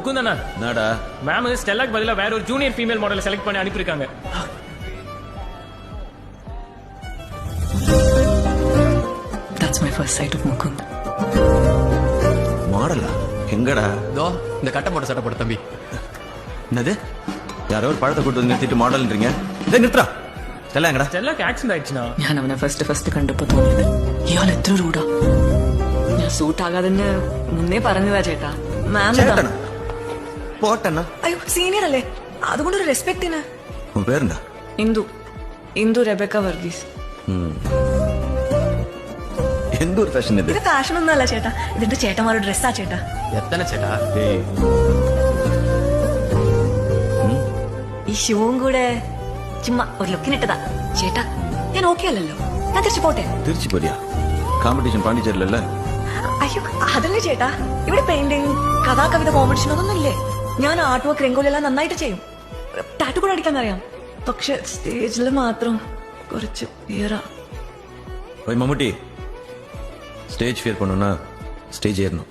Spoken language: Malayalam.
முகுந்தண்ணா என்னடா மேம் ஸ்டெல்லாக்கு பதிலா வேற ஒரு ஜூனியர் ஃபீமேல் மாடலை செலக்ட் பண்ணி அனுப்பியிருக்காங்க. That's my first sight of Mukund. மாடலா எங்கடா? இதோ இந்த கட்டை போட்ட சட்டை போட்ட தம்பி. என்னது? யாரோ ஒரு பழத்தை கூட்டு வந்து நிறுத்திட்டு மாடல்ன்றீங்க? டேய் நிறுத்துடா. ஸ்டெல்லா എങ്ങടാ? ஸ்டெல்லாக்கு ആക്സിഡന്റ് ആയിடுச்சுனா. ഞാൻ അവനെ ഫസ്റ്റ് കണ്ടപ്പോ തോന്നിയത് ഇയാൾ എത്ര റൂഡാ. ഞാൻ സൂട്ട് ആകാതെന്ന് മുന്നേ പറഞ്ഞതാ ചേട്ടാ. മാം ചേട്ടനാ? പോട്ടണ്ണ. അയ്യോ സീനിയർ അല്ലേ, അതുകൊണ്ടൊരു റെസ്പെക്ടിന്. ഉൻ പേരെന്താ? ഇന്ദു റെബക്ക വർഗീസ്. എന്തൊരു ഫാഷൻ ഇത്? ഇത് ഫാഷൻ ഒന്നും അല്ല ചേട്ടാ, ഇതിന്റെ ചേട്ടന്മാരുടെ ഡ്രസ്സാ ചേട്ടാ. എത്തന ചേട്ടാ. ഏയ് ഈ ഷൂവും കൂടെ ചുമ്മാ ഒരു ലുക്കിനിട്ടതാ ചേട്ടാ. ഞാൻ ഓക്കെ അല്ലല്ലോ, ഞാൻ തിരിച്ചു പോട്ടെ. തിരിച്ചു പോരിയാ? കോമ്പറ്റീഷൻ പാണ്ടിച്ചേരിലല്ലേ? അയ്യോ അതല്ലേ ചേട്ടാ, ഇവിടെ പെയിന്റിങ് കഥാകവിത കോമ്പറ്റീഷൻ അതൊന്നും ഇല്ലേ. ഞാൻ ആർട്ട് വർക്ക് രംഗോലെല്ലാം നന്നായിട്ട് ചെയ്യും, ടാറ്റു കൂടെ അടിക്കാൻ അറിയാം. പക്ഷെ സ്റ്റേജിൽ മാത്രം കുറച്ച് ഫിയറാ. ഓയ് മമ്മൂട്ടി, സ്റ്റേജ് ഫിയർ பண்ணனும்னா സ്റ്റേജ് ஏறணும்.